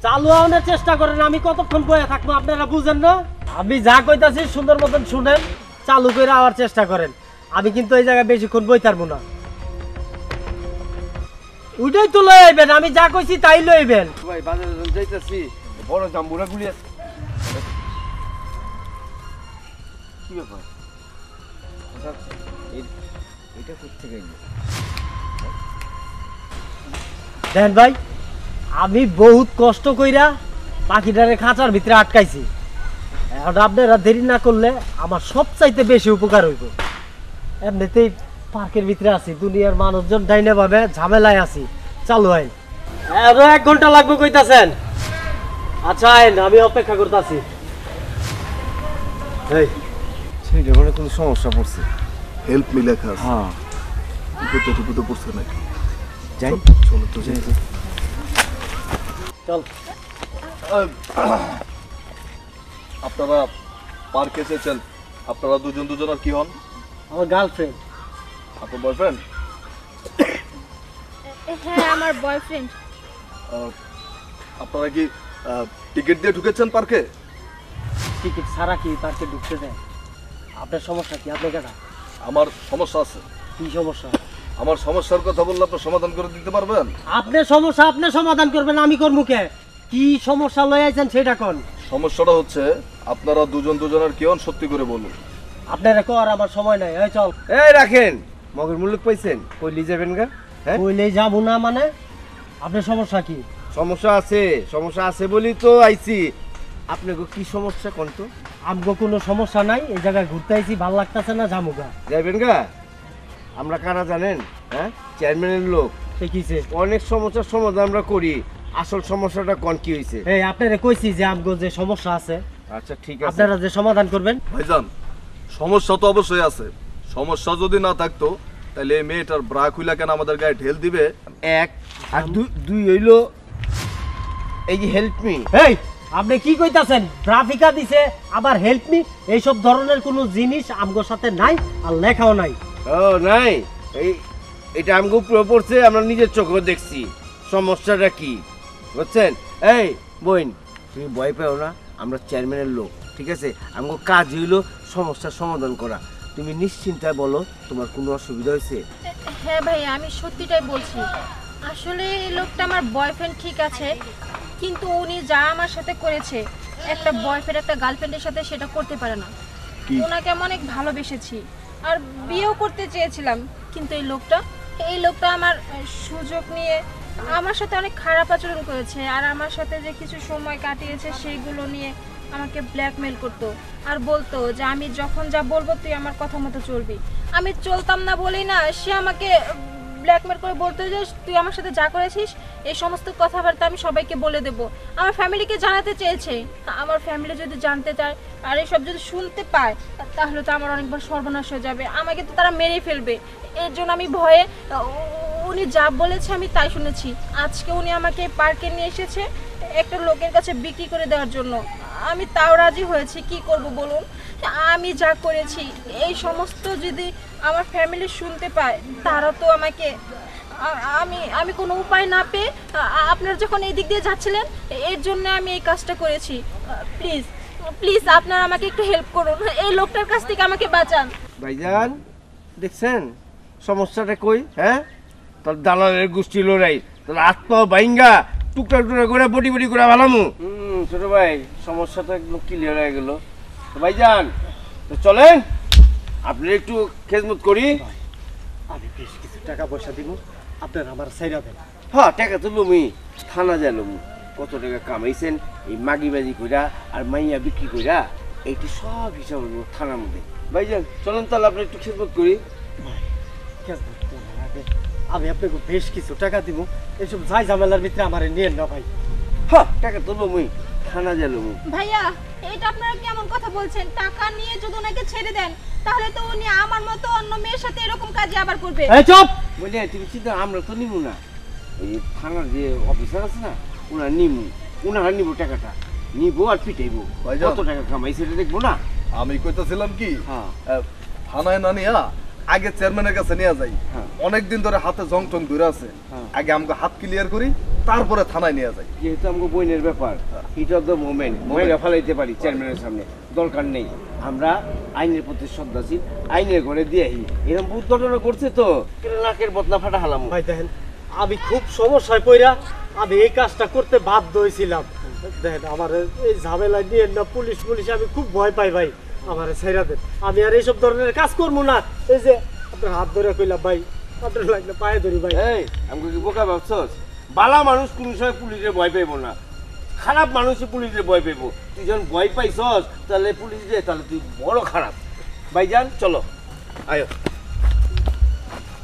চালু আনার চেষ্টা করেন, আমি কতক্ষণ বয়ে থাকবো আপনারা বুঝেন না? আমি যা কইতাছি সুন্দর মতন শুনেন, চালু করে আওয়ার চেষ্টা করেন। আমি কিন্তু এই জায়গায় বেশিক্ষণ বই থাকবো না। ওইটাই তো লই আইবেন, আমি যা কইছি তাই লইবেন। ভাই বাজারে যাইতেছি, বড় জাম্বুরা গুলি আছে। কি ব্যাপার? এটা কোথেকে এলো? দেন ভাই, আমি বহুত কষ্ট কইরা পাখিটারে খাঁচার ভিতরে আটকাইছি। এখন আপনারা দেরি না করলে আমার সবচাইতে বেশি উপকার হইব। এমনিতেই পার্কের ভিতরে আছি, দুনিয়ার মানুষজন ডাইনে ভাবে ঝামেলায় আছি। চালু আইন। আরো 1 ঘন্টা লাগবে কইতাছেন? আচ্ছা আইন, আমি অপেক্ষা করতেছি। এই সেইটা মানে কোনো সমস্যা পড়ছে? হেল্প মি লেখা আছে। হ্যাঁ, বিপদে পড়ছে নাকি? যাই চলো তো যাই। চল। আপনারা পার্কে এসেছেন, আপনারা দুজন আর কি হন? আমার গার্লফ্রেন্ড। আপনার বয়ফ্রেন্ড? হ্যাঁ, আমার বয়ফ্রেন্ড। আপনারা কি টিকিট দিয়ে ঢুকেছেন পার্কে? টিকিট ছাড়া কি পার্কে ঢুকতে দেয়? আপনার সমস্যা কি? আপনি কেনা? আমার সমস্যা আছে। কি সমস্যা? আমার সমস্যার কথা বললে আপনি সমাধান করে দিতে পারবেন? আপনার সমস্যা আপনি সমাধান করবেন, আমি করবো কে? কি সমস্যা লই আইছেন সেটা কোন? সমস্যাটা হচ্ছে আপনারা দুজনের কি হন সত্যি করে বলুন। আপনারা কর, আমার সময় নাই। এই চল। এই রাখেন, মগের মূল্য পাইছেন? কইলি যাবেন গা? হ্যাঁ, কইলেই যাবো না মানে? আপনার সমস্যা কি? সমস্যা আছে বলি তো আইছি। আপনাকে কি সমস্যা কোন তো? আমগো কোনো সমস্যা নাই, এই জায়গায় ঘুরতে আইছি, ভালো লাগতেছে না, জামুগা। যাবেন গা? আমরা কারা জানেন? হ্যাঁ, চেয়ারম্যানের লোক। সে কিছে? অনেক সমস্যার সমাধান আমরা করি। আসল সমস্যাটা কোন কি হইছে? এই আপনারা কইছি যে আমগো যে সমস্যা আছে, আচ্ছা ঠিক আছে, আপনারা যে সমাধান করবেন। ভাইজান, সমস্যা তো অবশ্যই আছে। সমস্যা যদি না থাকতো তাহলে এই মেয়েটার ব্রা খুইলা কেন আমাদের গায়ে ঢেল দিবে? এক আর দুই হইলো এই যে হেল্প মি। এই আপনি কি কইতাছেন? গ্রাফিকা দিছে আবার হেল্প মি, এইসব ধরনের কোনো জিনিস আমগোর সাথে নাই, আর লেখাও নাই। ও নাই, এটা আমগো পুরো পড়ছে, আমরা নিজের চোখে দেখছি। সমস্যাটা কি বুঝছেন? এই বোন, তুমি ভয় পেও না, আমরা চেয়ারম্যানের লোক, ঠিক আছে? আমগো কাজ হইলো সমস্যার সমাধান করা। তুমি নিশ্চিন্তায় বলো, তোমার কোনো অসুবিধা হয়েছে? হ্যাঁ ভাই, আমি সত্যিটাই বলছি। আসলে এই লোকটা আমার বয়ফ্রেন্ড ঠিক আছে, কিন্তু উনি যা আমার সাথে করেছে, একটা বয়ফ্রেন্ড একটা গার্লফ্রেন্ডের সাথে সেটা করতে পারে না। ওনাকে আমি অনেক ভালোবেসেছি আর বিয়েও করতে চেয়েছিলাম, কিন্তু এই লোকটা আমার সুযোগ নিয়ে আমার সাথে অনেক খারাপ আচরণ করেছে, আর আমার সাথে যে কিছু সময় কাটিয়েছে সেইগুলো নিয়ে আমাকে ব্ল্যাকমেল করতো আর বলতো যে আমি যখন যা বলবো তুই আমার কথা মতো চলবি। আমি চলতাম না বলেই না, সে আমাকে ব্ল্যাকমেল করে বলতো যে তুই আমার সাথে যা করেছিস এই সমস্ত কথাবার্তা আমি সবাইকে বলে দেব। আমার ফ্যামিলিকে জানাতে চেয়েছে। আমার ফ্যামিলি যদি জানতে চায় আর এইসব যদি শুনতে পায়, তাহলে তো আমার অনেকবার সর্বনাশ হয়ে যাবে, আমাকে তো তারা মেরেই ফেলবে। এর জন্য আমি ভয়ে, উনি যা বলেছে আমি তাই শুনেছি। আজকে উনি আমাকে পার্কে নিয়ে এসেছে একটা লোকের কাছে বিক্রি করে দেওয়ার জন্য। আমি তাও রাজি হয়েছি। কি করব বলুন? আমি যা করেছি এই সমস্ত যদি আমার ফ্যামিলি শুনতে পায়, তারা তো আমাকে, আমি কোনো উপায় না পেয়ে আপনারা যখন এই দিক দিয়ে যাচ্ছিলেন এর জন্য আমি এই কাজটা করেছি। প্লিজ আপনারা আমাকে একটু হেল্প করুন, এই লোকটার কাছ থেকে আমাকে বাঁচান। ভাইজান দেখছেন সমস্যাটা কই? হ্যাঁ, তোর দালালের গোষ্ঠী লড়াই, তোর আত্মা বাইঙ্গা টুকরা টুকরা করে বটি করে ভালামু। ছোট ভাই, সমস্যাটা একদম ক্লিয়ার হয়ে গেল। তো ভাইজান তো চলেন, আপনি একটু খেজমত করি। আমি বেশ কিছু টাকা পয়সা দিব, আপনারা আমার সাইরা দেন। হ্যাঁ, টাকা তো লুমি, থানা যায় লুমু। কত টাকা কামাইছেন এই মাগিবাজি কইরা আর মাইয়া বিক্রি কইরা, এইটি সব হিসাব হইব থানার মধ্যে। ভাইজান চলেন তাহলে আপনি একটু খেজমত করি। আমি আপনাকে বেশ কিছু টাকা দিব, এইসব যাই ঝামেলার ভিতরে আমার নিয়েন না ভাই। হ্যাঁ, টাকা তো লুমি, থানা যায় লুমু। ভাইয়া, এটা আপনারা কেমন কথা বলছেন? টাকা নিয়ে যদি ওনাকে ছেড়ে দেন তাহলে তো উনি আমার মতো অন্য মেয়ের সাথে এরকম কাজে আবার করবে। এই চুপ! বলি তুমি চিন্তা, আমরা তো নিমু না, এই থানার যে অফিসার আছে না, ওনারা নিব টাকাটা, নিবো আর পিটাইবো। কত টাকা কামাই সেটা দেখবো না? আমি কইতাছিলাম কি, হ্যাঁ, থানায় না নিয়া আগে চেয়ারম্যানের কাছে নিয়ে যাই। অনেকদিন ধরে হাতে জং টং ধরে আছে, আগে আমাকে হাত ক্লিয়ার করি, তারপরে থানায় নিয়ে যাই। যেহেতু আমাকে বইনের ব্যাপার, হিট অফ দ্য মোমেন্ট মহিলা ফেলাইতে পারি চেয়ারম্যানের সামনে, দরকার নেই। আমরা আইনের প্রতি শ্রদ্ধাশীল, আইনের ঘরে দিয়ে এরকম বহুত ঘটনা করছে তো, নাকের বদলা ফাটা হালাম। ভাই দেখেন, আমি খুব সমস্যায় পড়া আমি এই কাজটা করতে বাধ্য হয়েছিলাম। দেখেন আমার এই ঝামেলা নিয়ে না, পুলিশ আমি খুব ভয় পাই ভাই, আমার ছেড়া দেন, আমি আর এইসব ধরনের কাজ করবো না। এই যে আপনার হাত ধরে কইলাম ভাই, আপনার লাগলে পায়ে ধরি ভাই। এই আমাকে কি বোকা ভাবছস? বালা মানুষ কোন সময় পুলিশে ভয় পাইব না, খারাপ মানুষই পুলিশে ভয় পাইব। তুই যখন ভয় পাইছস তাহলে পুলিশ তাহলে তুই বড় খারাপ। ভাইজান চলো, আয়ো।